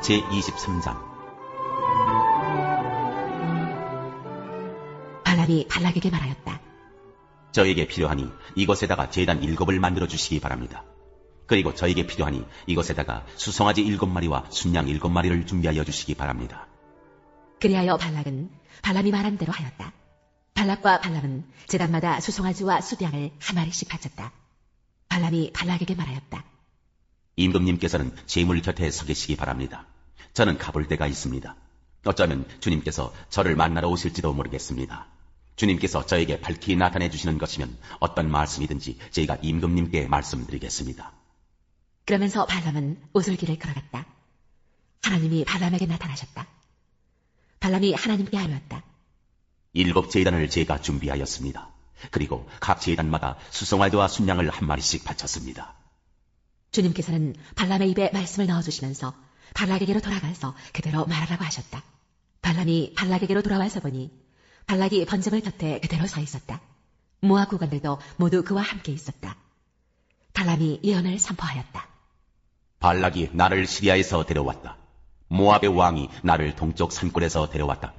제23장. 발람이 발락에게 말하였다. 저에게 필요하니 이것에다가 제단 7을 만들어 주시기 바랍니다. 그리고 저에게 필요하니 이것에다가 수송아지 7마리와 순양 7마리를 준비하여 주시기 바랍니다. 그리하여 발락은 발람이 말한 대로 하였다. 발락과 발람은 제단마다 수송아지와 수양을 한 마리씩 바쳤다. 발람이 발락에게 말하였다. 임금님께서는 제물 곁에 서 계시기 바랍니다. 저는 가볼 데가 있습니다. 어쩌면 주님께서 저를 만나러 오실지도 모르겠습니다. 주님께서 저에게 밝히 나타내 주시는 것이면 어떤 말씀이든지 제가 임금님께 말씀드리겠습니다. 그러면서 발람은 오솔길을 걸어갔다. 하나님이 발람에게 나타나셨다. 발람이 하나님께 아뢰었다. 7 제단을 제가 준비하였습니다. 그리고 각 제단마다 수송아지와 순양을 한 마리씩 바쳤습니다. 주님께서는 발람의 입에 말씀을 넣어주시면서 발락에게로 돌아가서 그대로 말하라고 하셨다. 발람이 발락에게로 돌아와서 보니 발락이 번제물 곁에 그대로 서 있었다. 모압 국왕들도 모두 그와 함께 있었다. 발람이 예언을 선포하였다. 발락이 나를 시리아에서 데려왔다. 모압의 왕이 나를 동쪽 산골에서 데려왔다.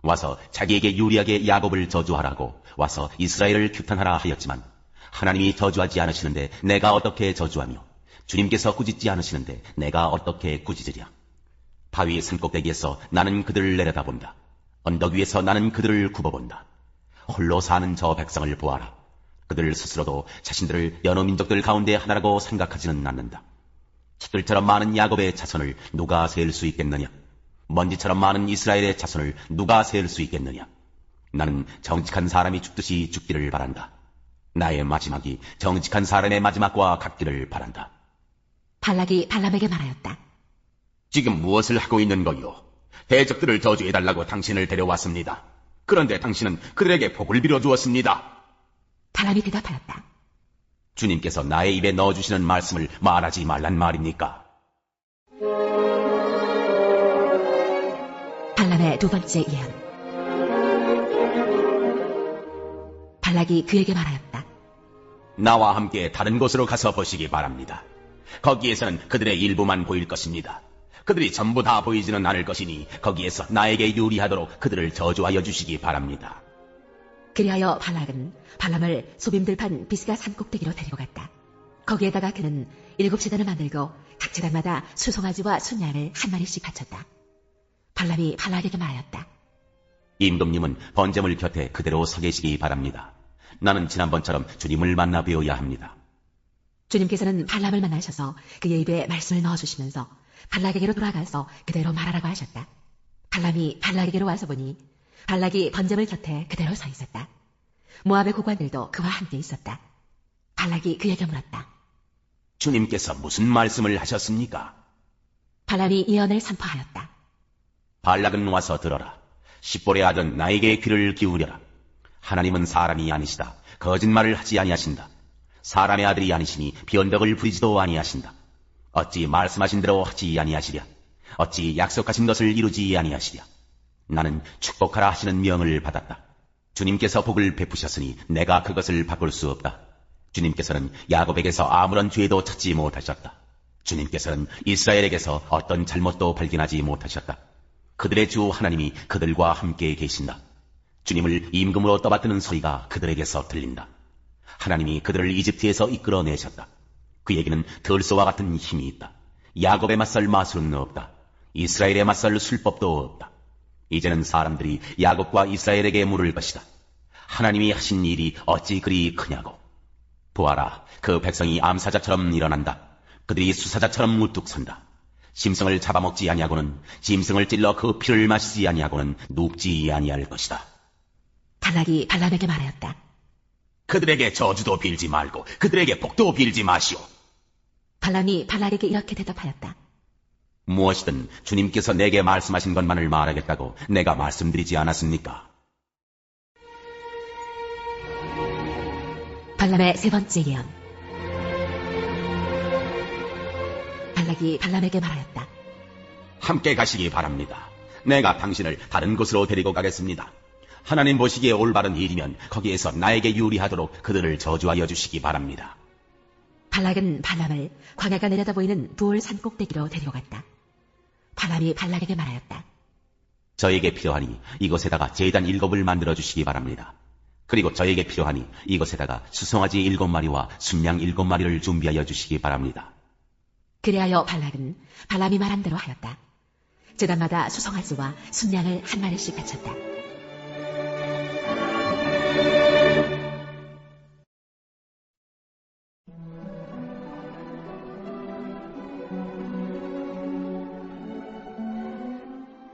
와서 자기에게 유리하게 야곱을 저주하라고 와서 이스라엘을 규탄하라 하였지만 하나님이 저주하지 않으시는데 내가 어떻게 저주하며 주님께서 꾸짖지 않으시는데 내가 어떻게 꾸짖으랴. 바위 산꼭대기에서 나는 그들을 내려다본다. 언덕 위에서 나는 그들을 굽어본다. 홀로 사는 저 백성을 보아라. 그들 스스로도 자신들을 여러 민족들 가운데 하나라고 생각하지는 않는다. 숫들처럼 많은 야곱의 자손을 누가 셀 수 있겠느냐? 먼지처럼 많은 이스라엘의 자손을 누가 셀 수 있겠느냐? 나는 정직한 사람이 죽듯이 죽기를 바란다. 나의 마지막이 정직한 사람의 마지막과 같기를 바란다. 발락이 발람에게 말하였다. 지금 무엇을 하고 있는 거요? 대적들을 저주해달라고 당신을 데려왔습니다. 그런데 당신은 그들에게 복을 빌어주었습니다. 발람이 대답하였다. 주님께서 나의 입에 넣어주시는 말씀을 말하지 말란 말입니까? 발람의 두 번째 예언. 발락이 그에게 말하였다. 나와 함께 다른 곳으로 가서 보시기 바랍니다. 거기에서는 그들의 일부만 보일 것입니다. 그들이 전부 다 보이지는 않을 것이니 거기에서 나에게 유리하도록 그들을 저주하여 주시기 바랍니다. 그리하여 발락은 발람을 소빔들판 비스가 산꼭대기로 데리고 갔다. 거기에다가 그는 7제단을 만들고 각 제단마다 수송아지와 순양을 한 마리씩 바쳤다. 발람이 발락에게 말하였다. 임금님은 번제물 곁에 그대로 서 계시기 바랍니다. 나는 지난번처럼 주님을 만나 뵈어야 합니다. 주님께서는 발람을 만나셔서 그의 입에 말씀을 넣어주시면서 발락에게로 돌아가서 그대로 말하라고 하셨다. 발람이 발락에게로 와서 보니 발락이 번제물 곁에 그대로 서 있었다. 모압의 고관들도 그와 함께 있었다. 발락이 그에게 물었다. 주님께서 무슨 말씀을 하셨습니까? 발람이 예언을 선포하였다. 발락은 와서 들어라. 십볼의 아들 나에게 귀를 기울여라. 하나님은 사람이 아니시다. 거짓말을 하지 아니하신다. 사람의 아들이 아니시니 변덕을 부리지도 아니하신다. 어찌 말씀하신 대로 하지 아니하시랴. 어찌 약속하신 것을 이루지 아니하시랴. 나는 축복하라 하시는 명을 받았다. 주님께서 복을 베푸셨으니 내가 그것을 바꿀 수 없다. 주님께서는 야곱에게서 아무런 죄도 찾지 못하셨다. 주님께서는 이스라엘에게서 어떤 잘못도 발견하지 못하셨다. 그들의 주 하나님이 그들과 함께 계신다. 주님을 임금으로 떠받드는 소리가 그들에게서 들린다. 하나님이 그들을 이집트에서 이끌어내셨다. 그에게는 들소와 같은 힘이 있다. 야곱에 맞설 마술은 없다. 이스라엘에 맞설 술법도 없다. 이제는 사람들이 야곱과 이스라엘에게 물을 것이다. 하나님이 하신 일이 어찌 그리 크냐고. 보아라, 그 백성이 암사자처럼 일어난다. 그들이 수사자처럼 우뚝 선다. 짐승을 잡아먹지 아니하고는 짐승을 찔러 그 피를 마시지 아니하고는 눕지 아니할 것이다. 발락이 발람에게 말하였다. 그들에게 저주도 빌지 말고 그들에게 복도 빌지 마시오. 발람이 발락에게 이렇게 대답하였다. 무엇이든 주님께서 내게 말씀하신 것만을 말하겠다고 내가 말씀드리지 않았습니까? 발람의 세 번째 예언. 발락이 발람에게 말하였다. 함께 가시기 바랍니다. 내가 당신을 다른 곳으로 데리고 가겠습니다. 하나님 보시기에 올바른 일이면 거기에서 나에게 유리하도록 그들을 저주하여 주시기 바랍니다. 발락은 발람을 광야가 내려다 보이는 부올 산 꼭대기로 데려갔다. 발람이 발락에게 말하였다. 저에게 필요하니 이것에다가 제단 7을 만들어 주시기 바랍니다. 그리고 저에게 필요하니 이것에다가 수송아지 7마리와 순양 7마리를 준비하여 주시기 바랍니다. 그리하여 발락은 발람이 말한 대로 하였다. 제단마다 수송아지와 순양을 한 마리씩 바쳤다.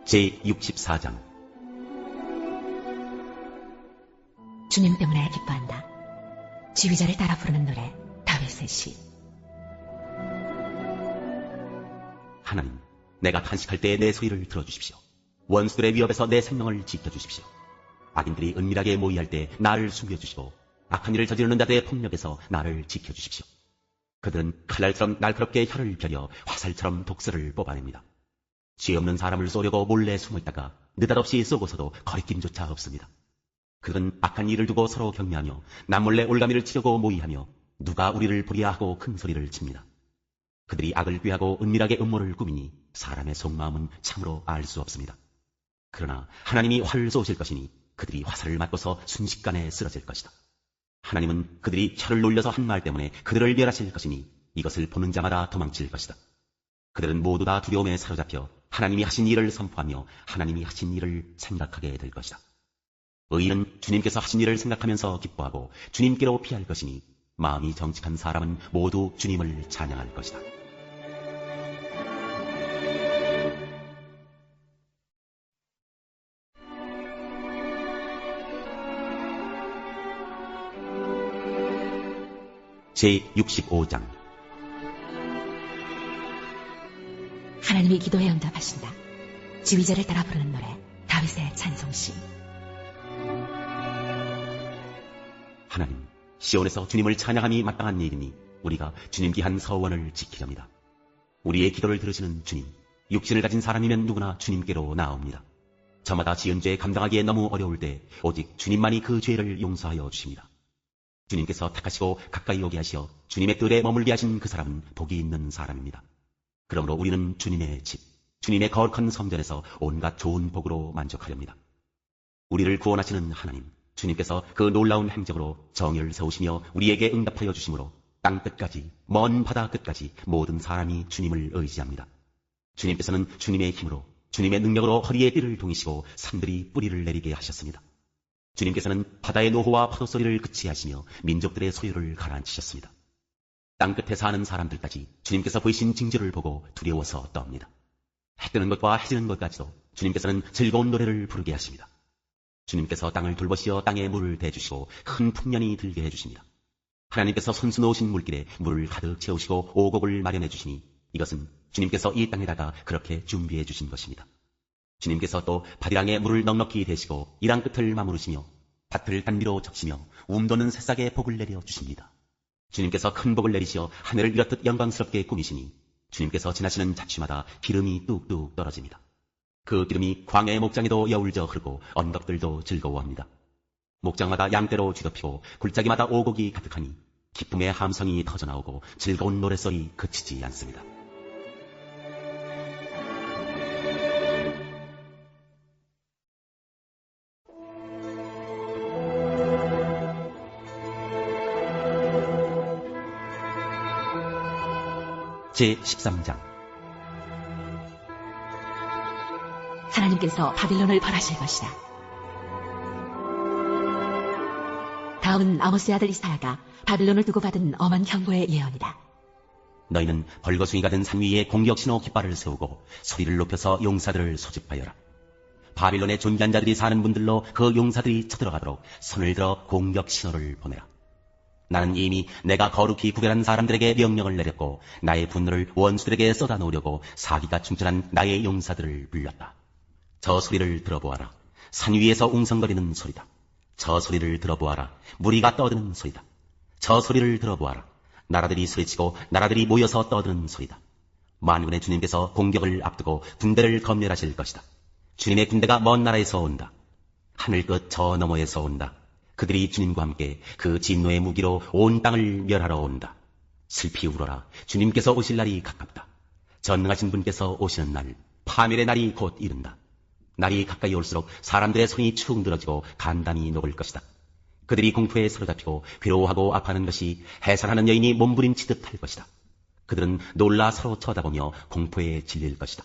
제64장 주님 때문에 기뻐한다. 지휘자를 따라 부르는 노래, 다윗의 시. 하나님, 내가 탄식할 때 내 소리를 들어주십시오. 원수들의 위협에서 내 생명을 지켜주십시오. 악인들이 은밀하게 모의할 때 나를 숨겨주시고 악한 일을 저지르는 자들의 폭력에서 나를 지켜주십시오. 그들은 칼날처럼 날카롭게 혀를 벼려 화살처럼 독서를 뽑아냅니다. 죄 없는 사람을 쏘려고 몰래 숨어있다가 느닷없이 쏘고서도 거리낌조차 없습니다. 그들은 악한 일을 두고 서로 경매하며 남몰래 올가미를 치려고 모의하며 누가 우리를 보리야 하고 큰 소리를 칩니다. 그들이 악을 꾀하고 은밀하게 음모를 꾸미니 사람의 속마음은 참으로 알 수 없습니다. 그러나 하나님이 활을 쏘실 것이니 그들이 화살을 맞고서 순식간에 쓰러질 것이다. 하나님은 그들이 혀를 놀려서 한 말 때문에 그들을 멸하실 것이니 이것을 보는 자마다 도망칠 것이다. 그들은 모두 다 두려움에 사로잡혀 하나님이 하신 일을 선포하며 하나님이 하신 일을 생각하게 될 것이다. 의인은 주님께서 하신 일을 생각하면서 기뻐하고 주님께로 피할 것이니 마음이 정직한 사람은 모두 주님을 찬양할 것이다. 제65장 하나님이 기도에 응답하신다. 지휘자를 따라 부르는 노래, 다윗의 찬송시. 하나님, 시온에서 주님을 찬양함이 마땅한 일이니 우리가 주님께 한 서원을 지키렵니다. 우리의 기도를 들으시는 주님, 육신을 가진 사람이면 누구나 주님께로 나옵니다. 저마다 지은 죄 감당하기에 너무 어려울 때 오직 주님만이 그 죄를 용서하여 주십니다. 주님께서 택하시고 가까이 오게 하시어 주님의 뜰에 머물게 하신 그 사람은 복이 있는 사람입니다. 그러므로 우리는 주님의 집, 주님의 거룩한 성전에서 온갖 좋은 복으로 만족하렵니다. 우리를 구원하시는 하나님, 주님께서 그 놀라운 행적으로 정의를 세우시며 우리에게 응답하여 주심으로 땅 끝까지, 먼 바다 끝까지 모든 사람이 주님을 의지합니다. 주님께서는 주님의 힘으로, 주님의 능력으로 허리에 띠를 동이시고 산들이 뿌리를 내리게 하셨습니다. 주님께서는 바다의 노호와 파도 소리를 그치게 하시며 민족들의 소유를 가라앉히셨습니다. 땅끝에 사는 사람들까지 주님께서 보이신 징조를 보고 두려워서 떠옵니다. 해 뜨는 것과 해 지는 것까지도 주님께서는 즐거운 노래를 부르게 하십니다. 주님께서 땅을 둘러시어 땅에 물을 대주시고 큰 풍년이 들게 해주십니다. 하나님께서 손수 놓으신 물길에 물을 가득 채우시고 오곡을 마련해 주시니 이것은 주님께서 이 땅에다가 그렇게 준비해 주신 것입니다. 주님께서 또 밭이랑에 물을 넉넉히 대시고 이랑 끝을 마무르시며 밭을 단비로 적시며 움도는 새싹에 복을 내려 주십니다. 주님께서 큰 복을 내리시어 하늘을 이렇듯 영광스럽게 꾸미시니 주님께서 지나시는 자취마다 기름이 뚝뚝 떨어집니다. 그 기름이 광야의 목장에도 여울져 흐르고 언덕들도 즐거워합니다. 목장마다 양떼로 뒤덮이고 굴짜기마다 오곡이 가득하니 기쁨의 함성이 터져나오고 즐거운 노랫소리 그치지 않습니다. 제13장 하나님께서 바빌론을 벌하실 것이다. 다음은 아모스의 아들 이사야가 바빌론을 두고 받은 엄한 경고의 예언이다. 너희는 벌거숭이가 된 산 위에 공격신호 깃발을 세우고 소리를 높여서 용사들을 소집하여라. 바빌론의 존귀한 자들이 사는 분들로 그 용사들이 쳐들어가도록 손을 들어 공격신호를 보내라. 나는 이미 내가 거룩히 구별한 사람들에게 명령을 내렸고 나의 분노를 원수들에게 쏟아놓으려고 사기가 충천한 나의 용사들을 불렀다. 저 소리를 들어보아라. 산 위에서 웅성거리는 소리다. 저 소리를 들어보아라. 무리가 떠드는 소리다. 저 소리를 들어보아라. 나라들이 소리치고 나라들이 모여서 떠드는 소리다. 만군의 주님께서 공격을 앞두고 군대를 검열하실 것이다. 주님의 군대가 먼 나라에서 온다. 하늘 끝 저 너머에서 온다. 그들이 주님과 함께 그 진노의 무기로 온 땅을 멸하러 온다. 슬피 울어라. 주님께서 오실 날이 가깝다. 전능하신 분께서 오시는 날, 파멸의 날이 곧 이른다. 날이 가까이 올수록 사람들의 손이 축 늘어지고 간담이 녹을 것이다. 그들이 공포에 사로잡히고 괴로워하고 아파하는 것이 해산하는 여인이 몸부림치듯 할 것이다. 그들은 놀라 서로 쳐다보며 공포에 질릴 것이다.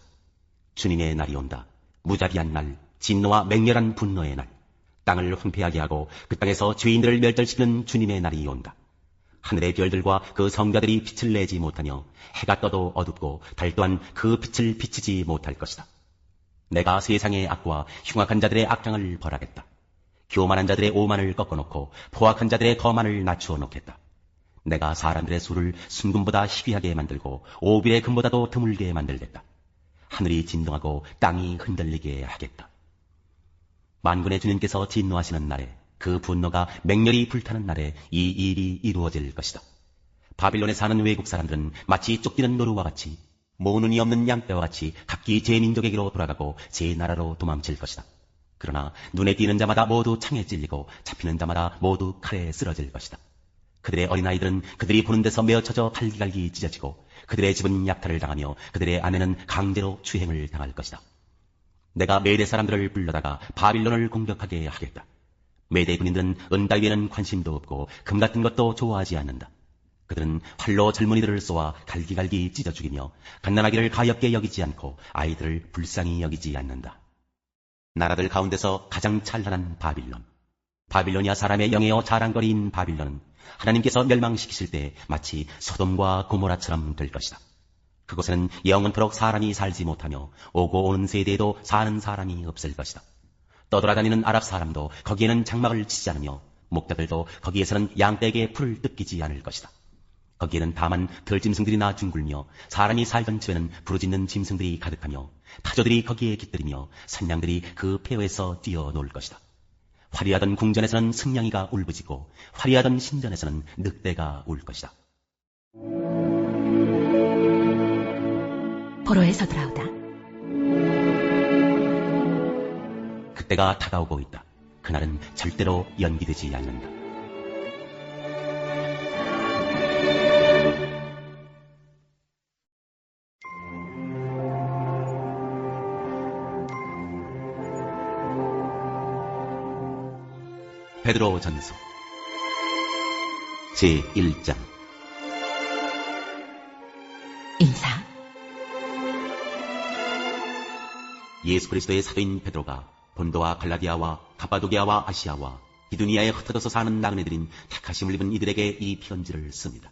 주님의 날이 온다. 무자비한 날, 진노와 맹렬한 분노의 날. 땅을 황폐하게 하고 그 땅에서 죄인들을 멸절시키는 주님의 날이 온다. 하늘의 별들과 그 성자들이 빛을 내지 못하며 해가 떠도 어둡고 달 또한 그 빛을 비치지 못할 것이다. 내가 세상의 악과 흉악한 자들의 악장을 벌하겠다. 교만한 자들의 오만을 꺾어놓고 포악한 자들의 거만을 낮추어 놓겠다. 내가 사람들의 수를 순금보다 희귀하게 만들고 오빌의 금보다도 드물게 만들겠다. 하늘이 진동하고 땅이 흔들리게 하겠다. 만군의 주님께서 진노하시는 날에, 그 분노가 맹렬히 불타는 날에 이 일이 이루어질 것이다. 바빌론에 사는 외국 사람들은 마치 쫓기는 노루와 같이, 모눈이 없는 양떼와 같이 각기 제 민족에게로 돌아가고 제 나라로 도망칠 것이다. 그러나 눈에 띄는 자마다 모두 창에 찔리고 잡히는 자마다 모두 칼에 쓰러질 것이다. 그들의 어린아이들은 그들이 보는 데서 메어쳐져 갈기갈기 찢어지고 그들의 집은 약탈을 당하며 그들의 아내는 강제로 추행을 당할 것이다. 내가 메대 사람들을 불러다가 바빌론을 공격하게 하겠다. 메대 군인들은 은 따위에는 관심도 없고 금 같은 것도 좋아하지 않는다. 그들은 활로 젊은이들을 쏘아 갈기갈기 찢어 죽이며 갓난아기를 가엾게 여기지 않고 아이들을 불쌍히 여기지 않는다. 나라들 가운데서 가장 찬란한 바빌론. 바빌로니아 사람의 영예요 자랑거리인 바빌론은 하나님께서 멸망시키실 때 마치 소돔과 고모라처럼 될 것이다. 그곳에는 영원토록 사람이 살지 못하며 오고 오는 세대에도 사는 사람이 없을 것이다. 떠돌아다니는 아랍 사람도 거기에는 장막을 치지 않으며 목자들도 거기에서는 양떼에게 풀을 뜯기지 않을 것이다. 거기에는 다만 들짐승들이나 둥글며 사람이 살던 집에는 부르짖는 짐승들이 가득하며 타조들이 거기에 깃들이며 산양들이 그 폐허에서 뛰어놀 것이다. 화려하던 궁전에서는 승냥이가 울부짖고 화려하던 신전에서는 늑대가 울 것이다. 포로에 서들어오다. 그때가 다가오고 있다. 그날은 절대로 연기되지 않는다. 베드로 전서 제1장 인사. 예수 그리스도의 사도인 베드로가 본도와 갈라디아와 가파도기아와 아시아와 비두니아에 흩어져서 사는 나그네들인 택하심을 입은 이들에게 이 편지를 씁니다.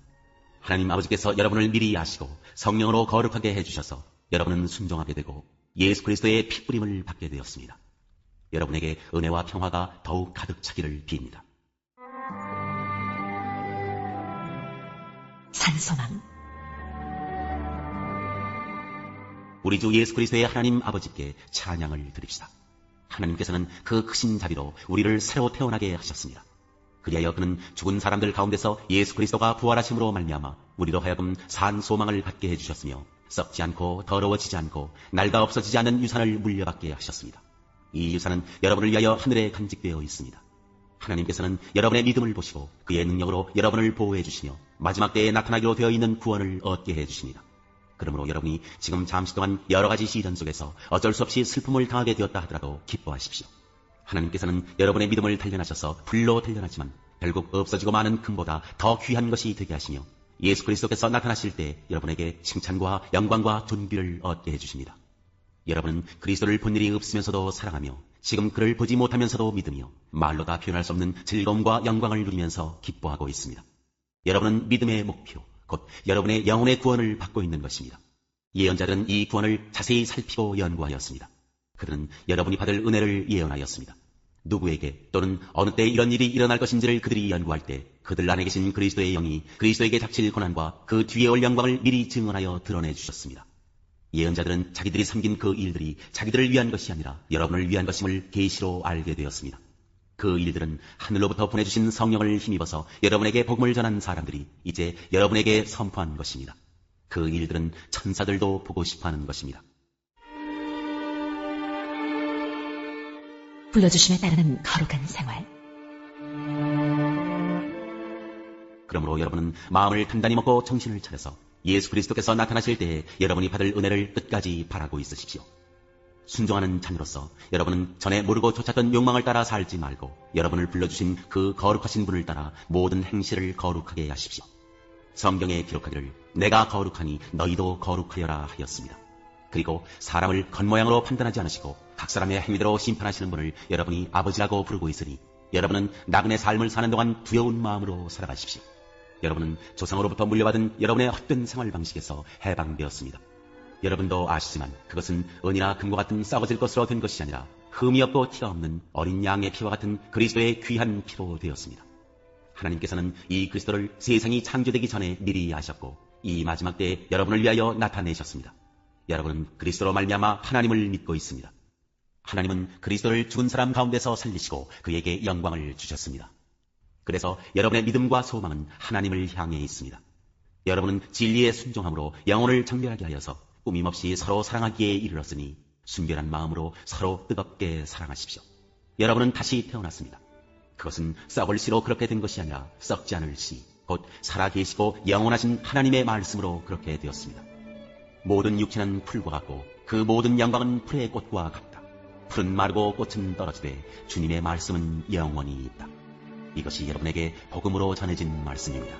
하나님 아버지께서 여러분을 미리 아시고 성령으로 거룩하게 해주셔서 여러분은 순종하게 되고 예수 그리스도의 핏부림을 받게 되었습니다. 여러분에게 은혜와 평화가 더욱 가득 차기를 빕니다. 산소망. 우리 주 예수 그리스도의 하나님 아버지께 찬양을 드립시다. 하나님께서는 그 크신 자비로 우리를 새로 태어나게 하셨습니다. 그리하여 그는 죽은 사람들 가운데서 예수 그리스도가 부활하심으로 말미암아 우리로 하여금 산 소망을 갖게 해주셨으며 썩지 않고 더러워지지 않고 낡아 없어지지 않는 유산을 물려받게 하셨습니다. 이 유산은 여러분을 위하여 하늘에 간직되어 있습니다. 하나님께서는 여러분의 믿음을 보시고 그의 능력으로 여러분을 보호해 주시며 마지막 때에 나타나기로 되어 있는 구원을 얻게 해 주십니다. 그러므로 여러분이 지금 잠시 동안 여러 가지 시련 속에서 어쩔 수 없이 슬픔을 당하게 되었다 하더라도 기뻐하십시오. 하나님께서는 여러분의 믿음을 단련하셔서 불로 단련하지만 결국 없어지고 마는 금보다 더 귀한 것이 되게 하시며 예수 그리스도께서 나타나실 때 여러분에게 칭찬과 영광과 존귀를 얻게 해주십니다. 여러분은 그리스도를 본 일이 없으면서도 사랑하며 지금 그를 보지 못하면서도 믿으며 말로 다 표현할 수 없는 즐거움과 영광을 누리면서 기뻐하고 있습니다. 여러분은 믿음의 목표, 곧 여러분의 영혼의 구원을 받고 있는 것입니다. 예언자들은 이 구원을 자세히 살피고 연구하였습니다. 그들은 여러분이 받을 은혜를 예언하였습니다. 누구에게 또는 어느 때 이런 일이 일어날 것인지를 그들이 연구할 때 그들 안에 계신 그리스도의 영이 그리스도에게 닥칠 고난과 그 뒤에 올 영광을 미리 증언하여 드러내 주셨습니다. 예언자들은 자기들이 섬긴 그 일들이 자기들을 위한 것이 아니라 여러분을 위한 것임을 계시로 알게 되었습니다. 그 일들은 하늘로부터 보내주신 성령을 힘입어서 여러분에게 복음을 전한 사람들이 이제 여러분에게 선포한 것입니다. 그 일들은 천사들도 보고 싶어하는 것입니다. 불러주심에 따르는 거룩한 생활. 그러므로 여러분은 마음을 단단히 먹고 정신을 차려서 예수 그리스도께서 나타나실 때에 여러분이 받을 은혜를 끝까지 바라고 있으십시오. 순종하는 자녀로서 여러분은 전에 모르고 쫓았던 욕망을 따라 살지 말고 여러분을 불러주신 그 거룩하신 분을 따라 모든 행실을 거룩하게 하십시오. 성경에 기록하기를 내가 거룩하니 너희도 거룩하여라 하였습니다. 그리고 사람을 겉모양으로 판단하지 않으시고 각 사람의 행위대로 심판하시는 분을 여러분이 아버지라고 부르고 있으니 여러분은 나그네 삶을 사는 동안 두려운 마음으로 살아가십시오. 여러분은 조상으로부터 물려받은 여러분의 헛된 생활 방식에서 해방되었습니다. 여러분도 아시지만 그것은 은이나 금과 같은 썩어질 것으로 된 것이 아니라 흠이 없고 티가 없는 어린 양의 피와 같은 그리스도의 귀한 피로 되었습니다. 하나님께서는 이 그리스도를 세상이 창조되기 전에 미리 아셨고 이 마지막 때에 여러분을 위하여 나타내셨습니다. 여러분은 그리스도로 말미암아 하나님을 믿고 있습니다. 하나님은 그리스도를 죽은 사람 가운데서 살리시고 그에게 영광을 주셨습니다. 그래서 여러분의 믿음과 소망은 하나님을 향해 있습니다. 여러분은 진리에 순종함으로 영혼을 정결하게 하여서 꾸밈없이 서로 사랑하기에 이르렀으니 순결한 마음으로 서로 뜨겁게 사랑하십시오. 여러분은 다시 태어났습니다. 그것은 썩을 씨로 그렇게 된 것이 아니라 썩지 않을 씨, 곧 살아계시고 영원하신 하나님의 말씀으로 그렇게 되었습니다. 모든 육체는 풀과 같고 그 모든 영광은 풀의 꽃과 같다. 풀은 마르고 꽃은 떨어지되 주님의 말씀은 영원히 있다. 이것이 여러분에게 복음으로 전해진 말씀입니다.